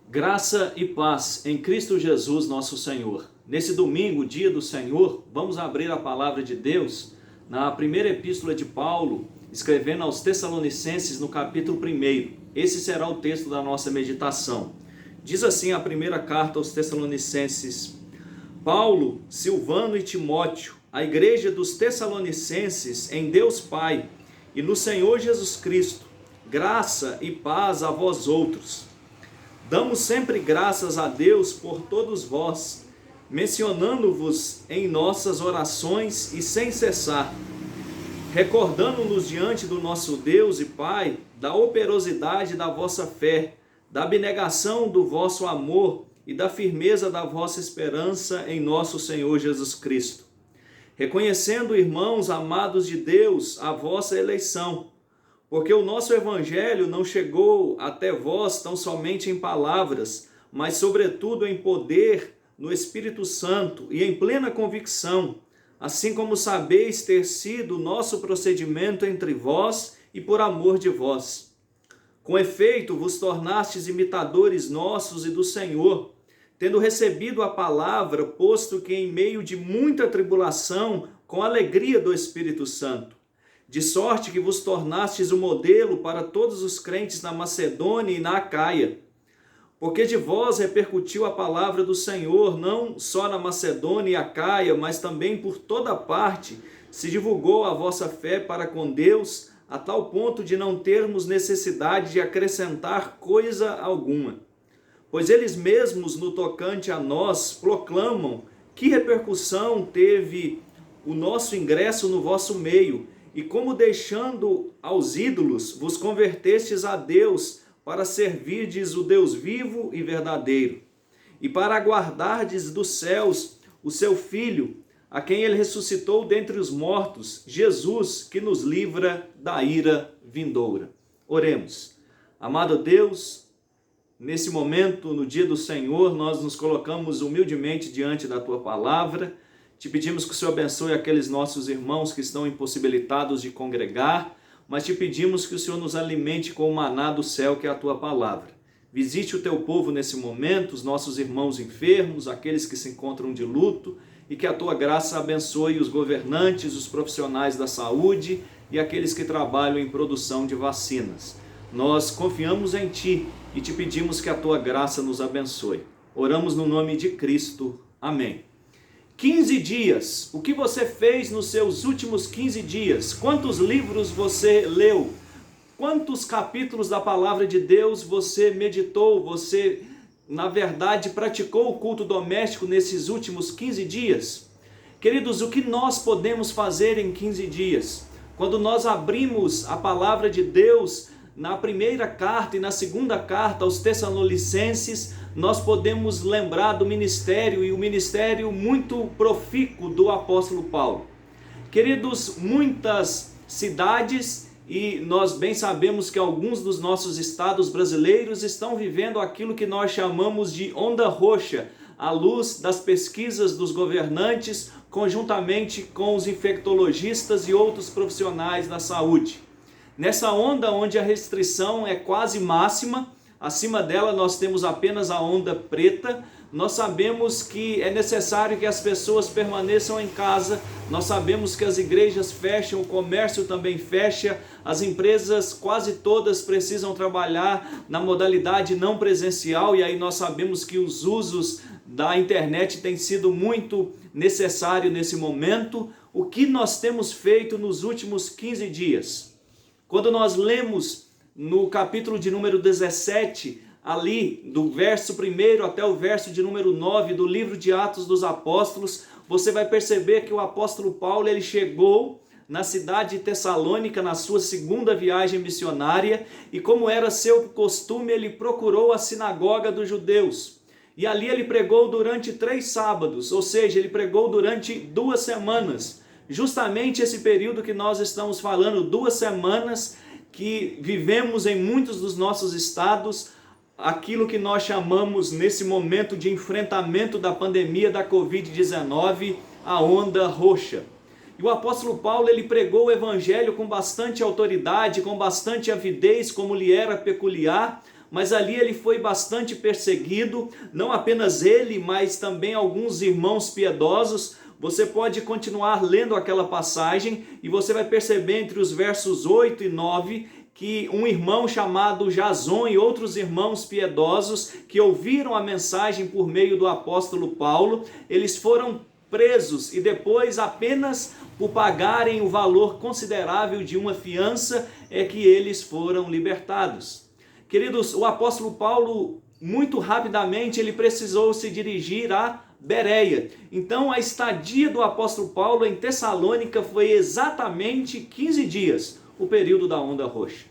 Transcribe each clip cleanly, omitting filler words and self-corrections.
Graça e paz em Cristo Jesus, nosso Senhor. Nesse domingo, dia do Senhor, vamos abrir a palavra de Deus na primeira epístola de Paulo, escrevendo aos Tessalonicenses no capítulo 1. Esse será o texto da nossa meditação. Diz assim a primeira carta aos Tessalonicenses: Paulo, Silvano e Timóteo, a igreja dos Tessalonicenses em Deus Pai e no Senhor Jesus Cristo, graça e paz a vós outros. Damos sempre graças a Deus por todos vós, mencionando-vos em nossas orações e sem cessar, recordando-nos diante do nosso Deus e Pai da operosidade da vossa fé, da abnegação do vosso amor e da firmeza da vossa esperança em nosso Senhor Jesus Cristo. Reconhecendo, irmãos amados de Deus, a vossa eleição, porque o nosso evangelho não chegou até vós tão somente em palavras, mas sobretudo em poder, no Espírito Santo e em plena convicção, assim como sabeis ter sido o nosso procedimento entre vós e por amor de vós. Com efeito, vos tornastes imitadores nossos e do Senhor, tendo recebido a palavra, posto que em meio de muita tribulação, com alegria do Espírito Santo, de sorte que vos tornastes o modelo para todos os crentes na Macedônia e na Acaia. Porque de vós repercutiu a palavra do Senhor, não só na Macedônia e Acaia, mas também por toda parte se divulgou a vossa fé para com Deus, a tal ponto de não termos necessidade de acrescentar coisa alguma. Pois eles mesmos, no tocante a nós, proclamam que repercussão teve o nosso ingresso no vosso meio, e como deixando aos ídolos, vos convertestes a Deus para servirdes o Deus vivo e verdadeiro, e para aguardardes dos céus o seu Filho, a quem ele ressuscitou dentre os mortos, Jesus, que nos livra da ira vindoura. Oremos. Amado Deus, nesse momento, no dia do Senhor, nós nos colocamos humildemente diante da tua palavra. Te pedimos que o Senhor abençoe aqueles nossos irmãos que estão impossibilitados de congregar, mas te pedimos que o Senhor nos alimente com o maná do céu, que é a tua palavra. Visite o teu povo nesse momento, os nossos irmãos enfermos, aqueles que se encontram de luto, e que a tua graça abençoe os governantes, os profissionais da saúde e aqueles que trabalham em produção de vacinas. Nós confiamos em ti e te pedimos que a tua graça nos abençoe. Oramos no nome de Cristo. Amém. 15 dias. O que você fez nos seus últimos 15 dias? Quantos livros você leu? Quantos capítulos da palavra de Deus você meditou? Você, na verdade, praticou o culto doméstico nesses últimos 15 dias? Queridos, o que nós podemos fazer em 15 dias? Quando nós abrimos a palavra de Deus na primeira carta e na segunda carta aos Tessalonicenses, nós podemos lembrar do ministério, e o ministério muito profícuo do apóstolo Paulo. Queridos, muitas cidades, e nós bem sabemos que alguns dos nossos estados brasileiros estão vivendo aquilo que nós chamamos de onda roxa, à luz das pesquisas dos governantes, conjuntamente com os infectologistas e outros profissionais da saúde. Nessa onda onde a restrição é quase máxima, acima dela nós temos apenas a onda preta, nós sabemos que é necessário que as pessoas permaneçam em casa, nós sabemos que as igrejas fecham, o comércio também fecha, as empresas quase todas precisam trabalhar na modalidade não presencial, e aí nós sabemos que os usos da internet têm sido muito necessários nesse momento. O que nós temos feito nos últimos 15 dias? Quando nós lemos no capítulo de número 17, ali do verso 1 até o verso de número 9 do livro de Atos dos Apóstolos, você vai perceber que o apóstolo Paulo ele chegou na cidade de Tessalônica na sua segunda viagem missionária, e como era seu costume, ele procurou a sinagoga dos judeus. E ali ele pregou durante 3 sábados, ou seja, ele pregou durante 2 semanas. Justamente esse período que nós estamos falando, 2 semanas que vivemos em muitos dos nossos estados, aquilo que nós chamamos nesse momento de enfrentamento da pandemia da Covid-19, a onda roxa. E o apóstolo Paulo, ele pregou o evangelho com bastante autoridade, com bastante avidez, como lhe era peculiar, mas ali ele foi bastante perseguido, não apenas ele, mas também alguns irmãos piedosos. Você pode continuar lendo aquela passagem e você vai perceber entre os versos 8 e 9 que um irmão chamado Jason e outros irmãos piedosos que ouviram a mensagem por meio do apóstolo Paulo, eles foram presos e depois, apenas por pagarem o valor considerável de uma fiança, é que eles foram libertados. Queridos, o apóstolo Paulo, muito rapidamente, ele precisou se dirigir a Bereia. Então, a estadia do apóstolo Paulo em Tessalônica foi exatamente 15 dias, o período da onda roxa.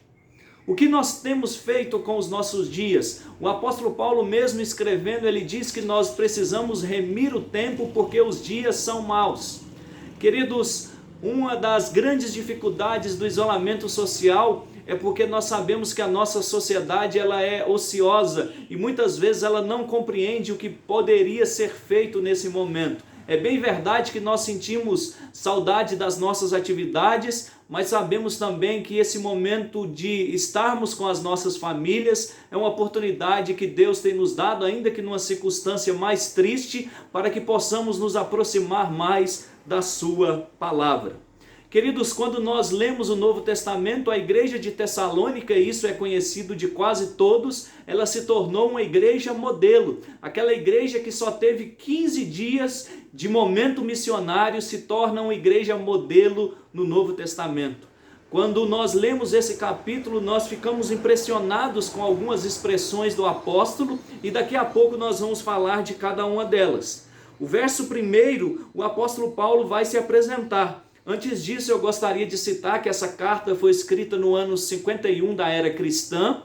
O que nós temos feito com os nossos dias? O apóstolo Paulo mesmo escrevendo, ele diz que nós precisamos remir o tempo porque os dias são maus. Queridos, uma das grandes dificuldades do isolamento social é porque nós sabemos que a nossa sociedade ela é ociosa e muitas vezes ela não compreende o que poderia ser feito nesse momento. É bem verdade que nós sentimos saudade das nossas atividades, mas sabemos também que esse momento de estarmos com as nossas famílias é uma oportunidade que Deus tem nos dado, ainda que numa circunstância mais triste, para que possamos nos aproximar mais da sua palavra. Queridos, quando nós lemos o Novo Testamento, a igreja de Tessalônica, e isso é conhecido de quase todos, ela se tornou uma igreja modelo. Aquela igreja que só teve 15 dias de momento missionário se torna uma igreja modelo no Novo Testamento. Quando nós lemos esse capítulo, nós ficamos impressionados com algumas expressões do apóstolo e daqui a pouco nós vamos falar de cada uma delas. O verso 1, o apóstolo Paulo vai se apresentar. Antes disso, eu gostaria de citar que essa carta foi escrita no ano 51 da era cristã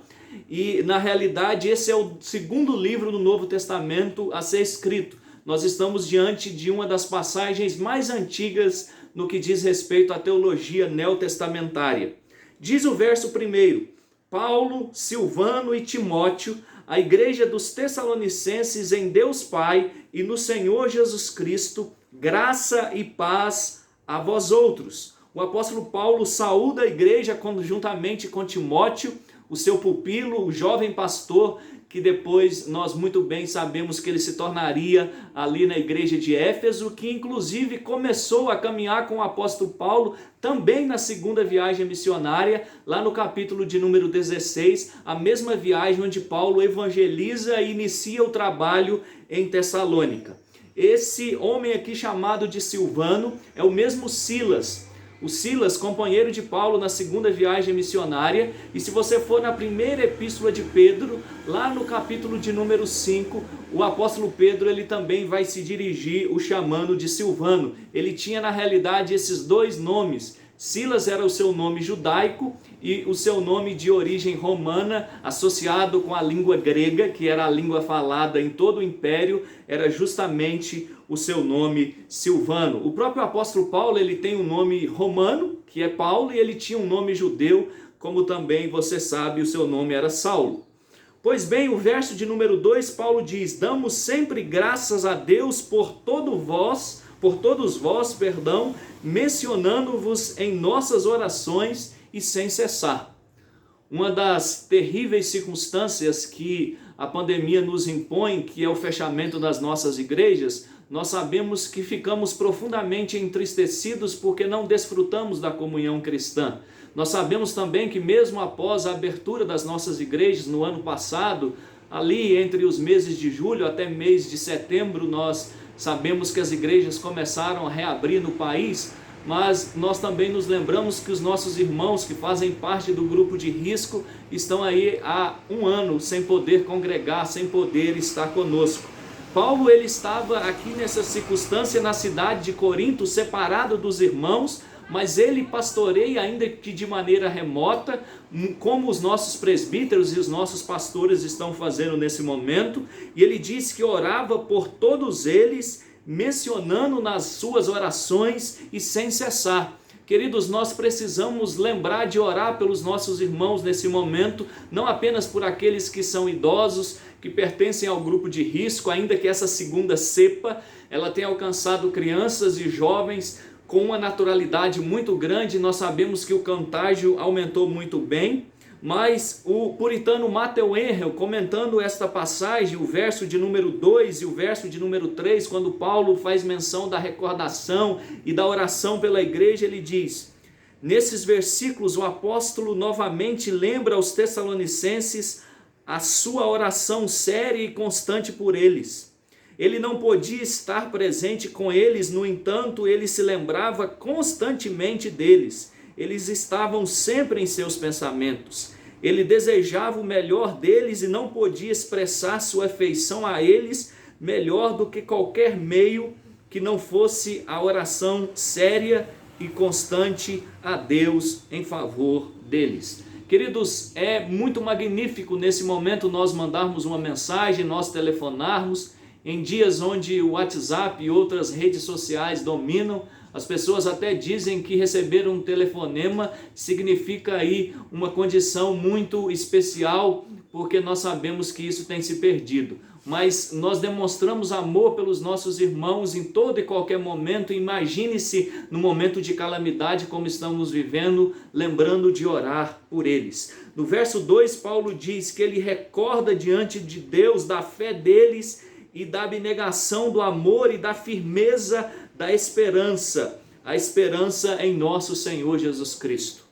e, na realidade, esse é o segundo livro do Novo Testamento a ser escrito. Nós estamos diante de uma das passagens mais antigas no que diz respeito à teologia neotestamentária. Diz o verso 1, Paulo, Silvano e Timóteo, a igreja dos Tessalonicenses em Deus Pai e no Senhor Jesus Cristo, graça e paz a vós outros. O apóstolo Paulo saúda a igreja juntamente com Timóteo, o seu pupilo, o jovem pastor, que depois nós muito bem sabemos que ele se tornaria ali na igreja de Éfeso, que inclusive começou a caminhar com o apóstolo Paulo também na segunda viagem missionária, lá no capítulo de número 16, a mesma viagem onde Paulo evangeliza e inicia o trabalho em Tessalônica. Esse homem aqui chamado de Silvano é o mesmo Silas. O Silas, companheiro de Paulo na segunda viagem missionária. E se você for na primeira epístola de Pedro, lá no capítulo de número 5, o apóstolo Pedro ele também vai se dirigir o chamando de Silvano. Ele tinha na realidade esses dois nomes. Silas era o seu nome judaico e o seu nome de origem romana, associado com a língua grega, que era a língua falada em todo o império, era justamente o seu nome Silvano. O próprio apóstolo Paulo ele tem um nome romano, que é Paulo, e ele tinha um nome judeu, como também você sabe, o seu nome era Saulo. Pois bem, o verso de número 2, Paulo diz, damos sempre graças a Deus por todos vós, mencionando-vos em nossas orações e sem cessar. Uma das terríveis circunstâncias que a pandemia nos impõe, que é o fechamento das nossas igrejas, nós sabemos que ficamos profundamente entristecidos porque não desfrutamos da comunhão cristã. Nós sabemos também que mesmo após a abertura das nossas igrejas no ano passado, ali entre os meses de julho até mês de setembro, nós sabemos que as igrejas começaram a reabrir no país, mas nós também nos lembramos que os nossos irmãos que fazem parte do grupo de risco estão aí há um ano sem poder congregar, sem poder estar conosco. Paulo ele estava aqui nessa circunstância na cidade de Corinto, separado dos irmãos, mas ele pastoreia ainda que de maneira remota, como os nossos presbíteros e os nossos pastores estão fazendo nesse momento, e ele diz que orava por todos eles, mencionando nas suas orações e sem cessar. Queridos, nós precisamos lembrar de orar pelos nossos irmãos nesse momento, não apenas por aqueles que são idosos, que pertencem ao grupo de risco, ainda que essa segunda cepa, ela tenha alcançado crianças e jovens com uma naturalidade muito grande. Nós sabemos que o contágio aumentou muito bem, Mas o puritano Matthew Henry, comentando esta passagem, o verso de número 2 e o verso de número 3, quando Paulo faz menção da recordação e da oração pela igreja, ele diz: nesses versículos o apóstolo novamente lembra aos Tessalonicenses a sua oração séria e constante por eles. Ele não podia estar presente com eles, no entanto, ele se lembrava constantemente deles. Eles estavam sempre em seus pensamentos. Ele desejava o melhor deles e não podia expressar sua afeição a eles melhor do que qualquer meio que não fosse a oração séria e constante a Deus em favor deles. Queridos, é muito magnífico nesse momento nós mandarmos uma mensagem, nós telefonarmos. Em dias onde o WhatsApp e outras redes sociais dominam, as pessoas até dizem que receber um telefonema significa aí uma condição muito especial, porque nós sabemos que isso tem se perdido. Mas nós demonstramos amor pelos nossos irmãos em todo e qualquer momento. Imagine-se no momento de calamidade como estamos vivendo, lembrando de orar por eles. No verso 2, Paulo diz que ele recorda diante de Deus da fé deles e da abnegação do amor e da firmeza da esperança, a esperança em nosso Senhor Jesus Cristo.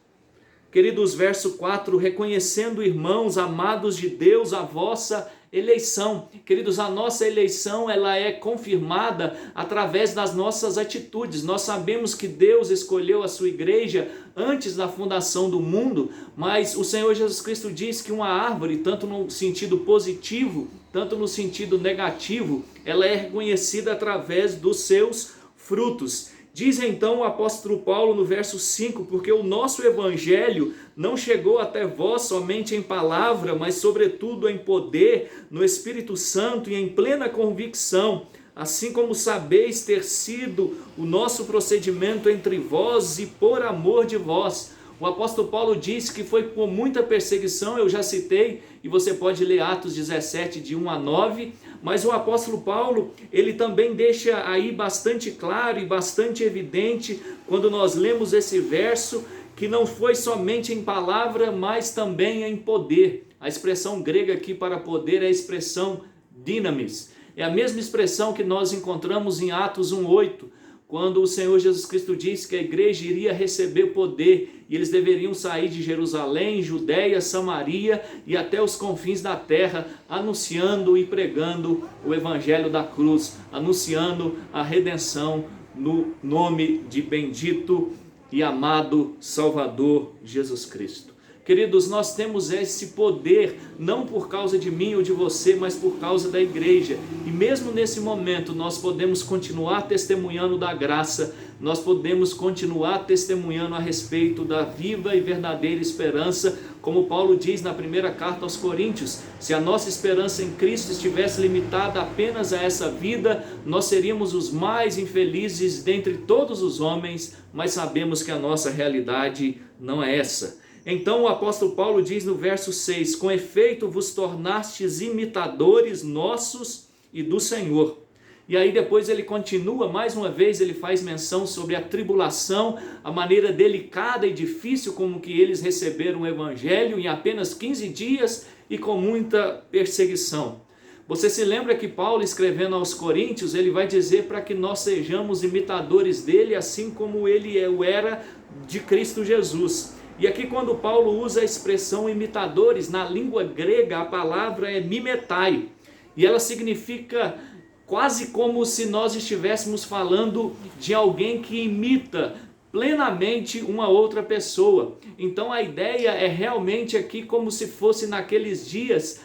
Queridos, verso 4, reconhecendo, irmãos amados de Deus, a vossa eleição. Queridos, a nossa eleição ela é confirmada através das nossas atitudes. Nós sabemos que Deus escolheu a sua igreja antes da fundação do mundo, mas o Senhor Jesus Cristo diz que uma árvore, tanto no sentido positivo, tanto no sentido negativo, ela é reconhecida através dos seus frutos. Diz então o apóstolo Paulo no verso 5, porque o nosso evangelho não chegou até vós somente em palavra, mas sobretudo em poder, no Espírito Santo e em plena convicção, assim como sabeis ter sido o nosso procedimento entre vós e por amor de vós. O apóstolo Paulo diz que foi com muita perseguição, eu já citei, e você pode ler Atos 17, de 1 a 9, mas o apóstolo Paulo, ele também deixa aí bastante claro e bastante evidente, quando nós lemos esse verso, que não foi somente em palavra, mas também em poder. A expressão grega aqui para poder é a expressão dynamis. É a mesma expressão que nós encontramos em Atos 1:8, quando o Senhor Jesus Cristo disse que a igreja iria receber poder e eles deveriam sair de Jerusalém, Judéia, Samaria e até os confins da terra, anunciando e pregando o evangelho da cruz, anunciando a redenção no nome de bendito e amado Salvador Jesus Cristo. Queridos, nós temos esse poder, não por causa de mim ou de você, mas por causa da igreja. E mesmo nesse momento, nós podemos continuar testemunhando da graça, nós podemos continuar testemunhando a respeito da viva e verdadeira esperança, como Paulo diz na primeira carta aos Coríntios: se a nossa esperança em Cristo estivesse limitada apenas a essa vida, nós seríamos os mais infelizes dentre todos os homens, mas sabemos que a nossa realidade não é essa. Então o apóstolo Paulo diz no verso 6, com efeito vos tornastes imitadores nossos e do Senhor. E aí depois ele continua, mais uma vez ele faz menção sobre a tribulação, a maneira delicada e difícil como que eles receberam o evangelho em apenas 15 dias e com muita perseguição. Você se lembra que Paulo, escrevendo aos Coríntios, ele vai dizer para que nós sejamos imitadores dele, assim como ele era de Cristo Jesus. E aqui quando Paulo usa a expressão imitadores, na língua grega a palavra é mimetai, e ela significa quase como se nós estivéssemos falando de alguém que imita plenamente uma outra pessoa. Então a ideia é realmente aqui como se fosse naqueles dias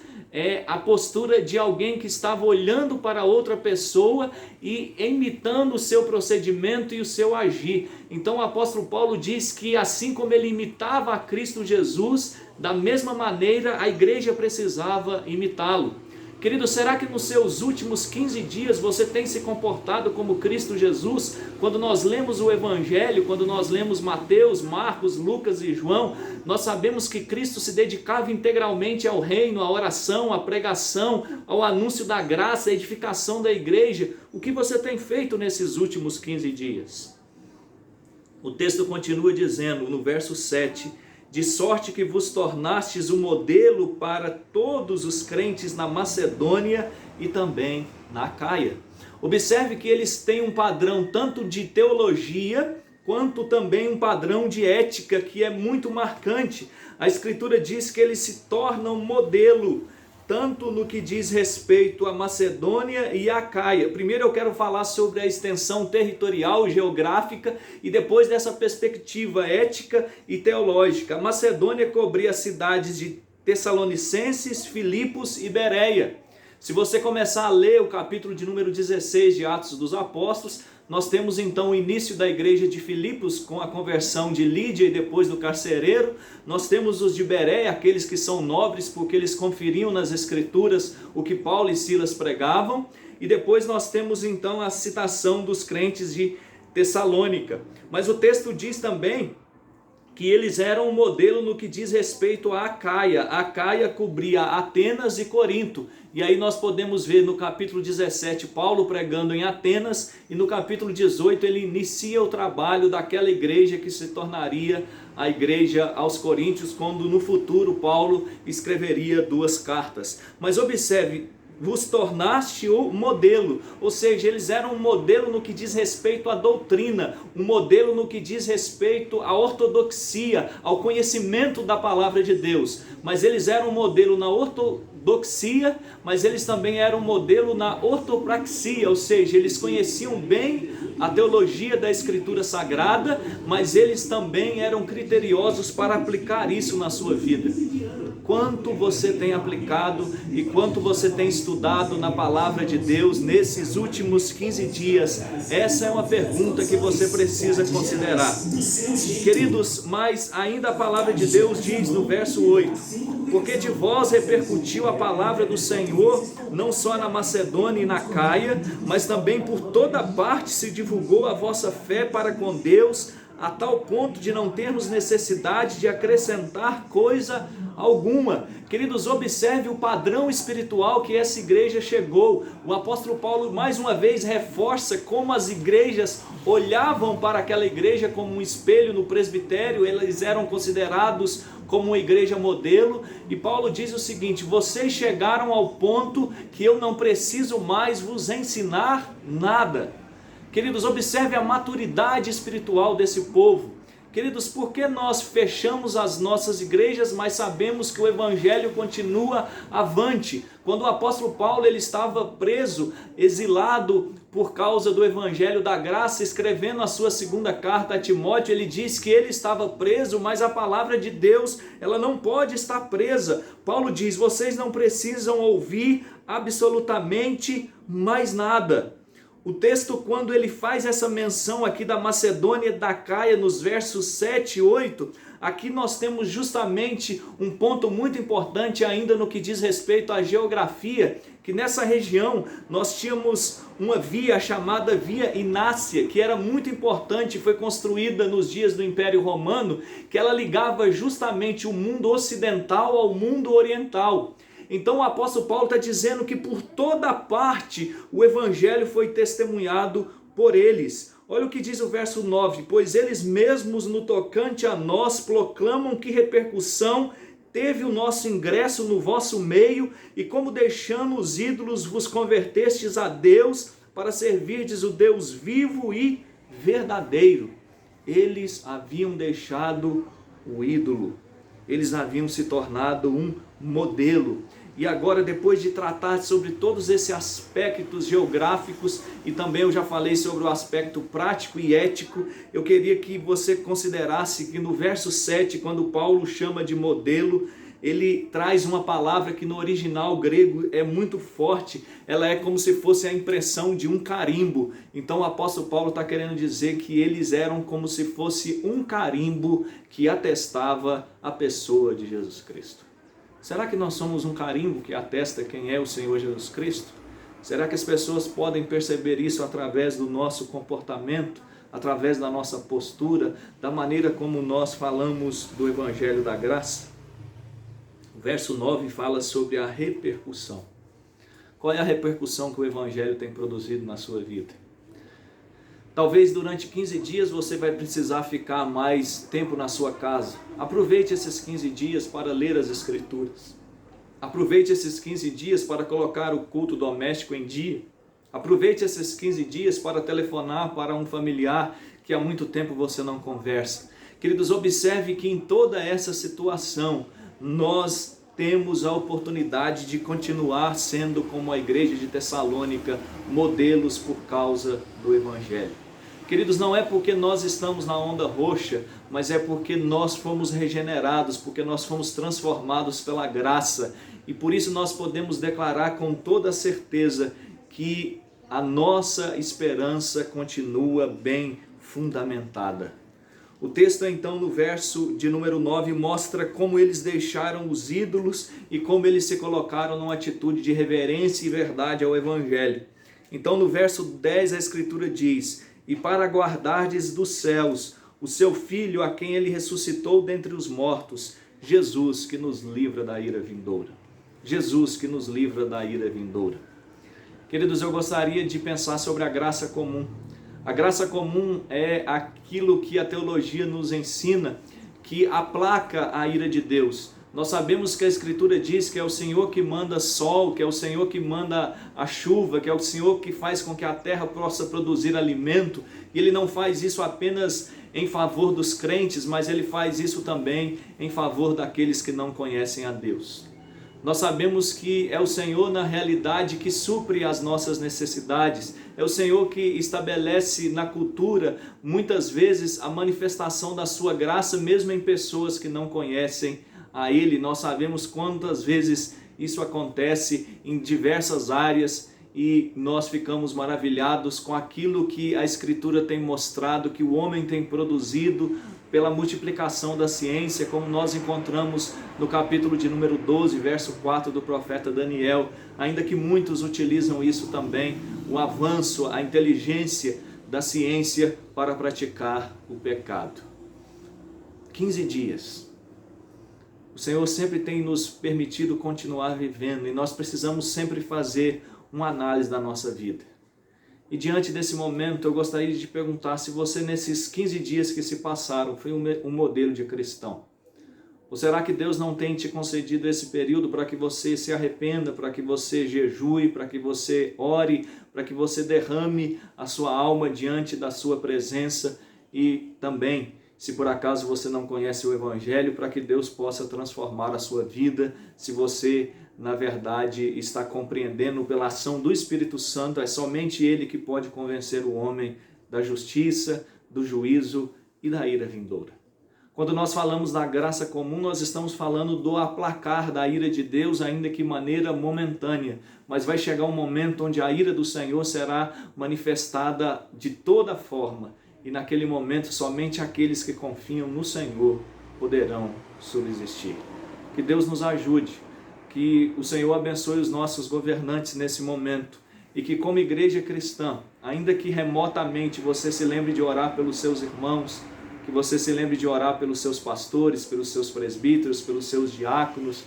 a postura de alguém que estava olhando para outra pessoa e imitando o seu procedimento e o seu agir. Então o apóstolo Paulo diz que assim como ele imitava a Cristo Jesus, da mesma maneira a igreja precisava imitá-lo. Querido, será que nos seus últimos 15 dias você tem se comportado como Cristo Jesus? Quando nós lemos o Evangelho, quando nós lemos Mateus, Marcos, Lucas e João, nós sabemos que Cristo se dedicava integralmente ao reino, à oração, à pregação, ao anúncio da graça, à edificação da igreja. O que você tem feito nesses últimos 15 dias? O texto continua dizendo, no verso 7, de sorte que vos tornastes um modelo para todos os crentes na Macedônia e também na Acaia. Observe que eles têm um padrão tanto de teologia, quanto também um padrão de ética que é muito marcante. A Escritura diz que eles se tornam modelo, tanto no que diz respeito à Macedônia e à Acaia. Primeiro eu quero falar sobre a extensão territorial, geográfica, e depois dessa perspectiva ética e teológica. A Macedônia cobria as cidades de Tessalonicenses, Filipos e Bereia. Se você começar a ler o capítulo de número 16 de Atos dos Apóstolos, nós temos então o início da igreja de Filipos com a conversão de Lídia e depois do carcereiro. Nós temos os de Bereia, aqueles que são nobres porque eles conferiam nas escrituras o que Paulo e Silas pregavam. E depois nós temos então a citação dos crentes de Tessalônica. Mas o texto diz também que eles eram um modelo no que diz respeito à Acaia. A Acaia cobria Atenas e Corinto. E aí nós podemos ver no capítulo 17 Paulo pregando em Atenas, e no capítulo 18 ele inicia o trabalho daquela igreja que se tornaria a igreja aos Coríntios, quando no futuro Paulo escreveria 2 cartas. Mas observe, vos tornaste o modelo, ou seja, eles eram um modelo no que diz respeito à doutrina, um modelo no que diz respeito à ortodoxia, ao conhecimento da palavra de Deus. Mas eles eram um modelo na ortodoxia, mas eles também eram um modelo na ortopraxia, ou seja, eles conheciam bem a teologia da Escritura Sagrada, mas eles também eram criteriosos para aplicar isso na sua vida. Quanto você tem aplicado e quanto você tem estudado na palavra de Deus nesses últimos 15 dias? Essa é uma pergunta que você precisa considerar. Queridos, mas ainda a palavra de Deus diz no verso 8: porque de vós repercutiu a palavra do Senhor, não só na Macedônia e na Acaia, mas também por toda parte se divulgou a vossa fé para com Deus, a tal ponto de não termos necessidade de acrescentar coisa alguma. Queridos, observe o padrão espiritual que essa igreja chegou. O apóstolo Paulo mais uma vez reforça como as igrejas olhavam para aquela igreja como um espelho no presbitério. Eles eram considerados como uma igreja modelo, e Paulo diz o seguinte: vocês chegaram ao ponto que eu não preciso mais vos ensinar nada. Queridos, observe a maturidade espiritual desse povo. Queridos, por que nós fechamos as nossas igrejas, mas sabemos que o evangelho continua avante? Quando o apóstolo Paulo ele estava preso, exilado por causa do evangelho da graça, escrevendo a sua 2ª carta a Timóteo, ele diz que ele estava preso, mas a palavra de Deus, ela não pode estar presa. Paulo diz: vocês não precisam ouvir absolutamente mais nada. O texto, quando ele faz essa menção aqui da Macedônia e da Acaia, nos versos 7 e 8, aqui nós temos justamente um ponto muito importante ainda no que diz respeito à geografia, que nessa região nós tínhamos uma via chamada Via Inácia, que era muito importante, foi construída nos dias do Império Romano, que ela ligava justamente o mundo ocidental ao mundo oriental. Então o apóstolo Paulo está dizendo que por toda parte o evangelho foi testemunhado por eles. Olha o que diz o verso 9: pois eles mesmos no tocante a nós proclamam que repercussão teve o nosso ingresso no vosso meio, e como deixando os ídolos vos convertestes a Deus, para servirdes o Deus vivo e verdadeiro. Eles haviam deixado o ídolo, eles haviam se tornado um modelo. E agora, depois de tratar sobre todos esses aspectos geográficos, e também eu já falei sobre o aspecto prático e ético, eu queria que você considerasse que no verso 7, quando Paulo chama de modelo, ele traz uma palavra que no original grego é muito forte. Ela é como se fosse a impressão de um carimbo. Então o apóstolo Paulo está querendo dizer que eles eram como se fosse um carimbo que atestava a pessoa de Jesus Cristo. Será que nós somos um carimbo que atesta quem é o Senhor Jesus Cristo? Será que as pessoas podem perceber isso através do nosso comportamento, através da nossa postura, da maneira como nós falamos do Evangelho da Graça? O verso 9 fala sobre a repercussão. Qual é a repercussão que o Evangelho tem produzido na sua vida? Talvez durante 15 dias você vai precisar ficar mais tempo na sua casa. Aproveite esses 15 dias para ler as Escrituras. Aproveite esses 15 dias para colocar o culto doméstico em dia. Aproveite esses 15 dias para telefonar para um familiar que há muito tempo você não conversa. Queridos, observe que em toda essa situação, nós temos a oportunidade de continuar sendo, como a igreja de Tessalônica, modelos por causa do Evangelho. Queridos, não é porque nós estamos na onda roxa, mas é porque nós fomos regenerados, porque nós fomos transformados pela graça. E por isso nós podemos declarar com toda certeza que a nossa esperança continua bem fundamentada. O texto então no verso de número 9 mostra como eles deixaram os ídolos e como eles se colocaram numa atitude de reverência e verdade ao Evangelho. Então no verso 10 a Escritura diz: e para guardardes dos céus o seu Filho, a quem ele ressuscitou dentre os mortos, Jesus, que nos livra da ira vindoura. Jesus, que nos livra da ira vindoura. Queridos, eu gostaria de pensar sobre a graça comum. A graça comum é aquilo que a teologia nos ensina, que aplaca a ira de Deus. Nós sabemos que a Escritura diz que é o Senhor que manda sol, que é o Senhor que manda a chuva, que é o Senhor que faz com que a terra possa produzir alimento. E Ele não faz isso apenas em favor dos crentes, mas Ele faz isso também em favor daqueles que não conhecem a Deus. Nós sabemos que é o Senhor, na realidade, que supre as nossas necessidades. É o Senhor que estabelece na cultura, muitas vezes, a manifestação da sua graça, mesmo em pessoas que não conhecem a Ele. Nós sabemos quantas vezes isso acontece em diversas áreas e nós ficamos maravilhados com aquilo que a Escritura tem mostrado, que o homem tem produzido pela multiplicação da ciência, como nós encontramos no capítulo de número 12, verso 4 do profeta Daniel, ainda que muitos utilizam isso também, o avanço, a inteligência da ciência para praticar o pecado. 15 dias. O Senhor sempre tem nos permitido continuar vivendo e nós precisamos sempre fazer uma análise da nossa vida. E diante desse momento eu gostaria de te perguntar se você nesses 15 dias que se passaram foi um modelo de cristão. Ou será que Deus não tem te concedido esse período para que você se arrependa, para que você jejue, para que você ore, para que você derrame a sua alma diante da sua presença e também, se por acaso você não conhece o Evangelho, para que Deus possa transformar a sua vida, se você na verdade está compreendendo pela ação do Espírito Santo, é somente Ele que pode convencer o homem da justiça, do juízo e da ira vindoura. Quando nós falamos da graça comum, nós estamos falando do aplacar da ira de Deus, ainda que de maneira momentânea, mas vai chegar um momento onde a ira do Senhor será manifestada de toda forma, e naquele momento somente aqueles que confiam no Senhor poderão subsistir. Que Deus nos ajude, que o Senhor abençoe os nossos governantes nesse momento e que como igreja cristã, ainda que remotamente você se lembre de orar pelos seus irmãos, que você se lembre de orar pelos seus pastores, pelos seus presbíteros, pelos seus diáconos,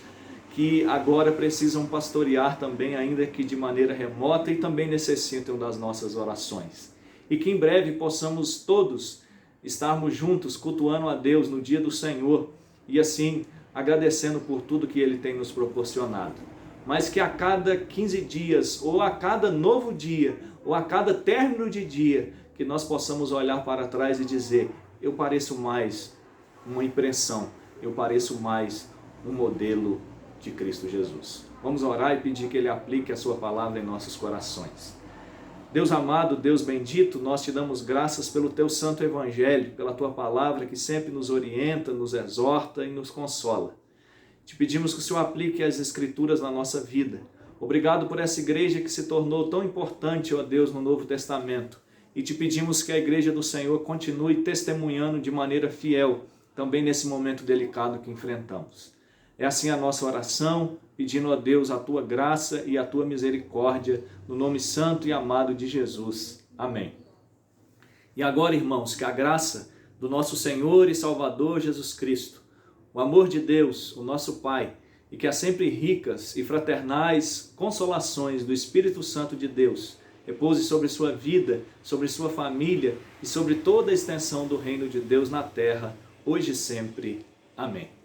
que agora precisam pastorear também, ainda que de maneira remota, e também necessitam das nossas orações. E que em breve possamos todos estarmos juntos cultuando a Deus no dia do Senhor e assim agradecendo por tudo que Ele tem nos proporcionado. Mas que a cada 15 dias, ou a cada novo dia, ou a cada término de dia, que nós possamos olhar para trás e dizer: eu pareço mais uma impressão, eu pareço mais um modelo de Cristo Jesus. Vamos orar e pedir que Ele aplique a sua palavra em nossos corações. Deus amado, Deus bendito, nós te damos graças pelo teu santo evangelho, pela tua palavra que sempre nos orienta, nos exorta e nos consola. Te pedimos que o Senhor aplique as escrituras na nossa vida. Obrigado por essa igreja que se tornou tão importante, ó Deus, no Novo Testamento. E te pedimos que a igreja do Senhor continue testemunhando de maneira fiel, também nesse momento delicado que enfrentamos. É assim a nossa oração, pedindo a Deus a tua graça e a tua misericórdia, no nome santo e amado de Jesus. Amém. E agora, irmãos, que a graça do nosso Senhor e Salvador Jesus Cristo, o amor de Deus, o nosso Pai, e que as sempre ricas e fraternais consolações do Espírito Santo de Deus repouse sobre sua vida, sobre sua família e sobre toda a extensão do reino de Deus na terra, hoje e sempre. Amém.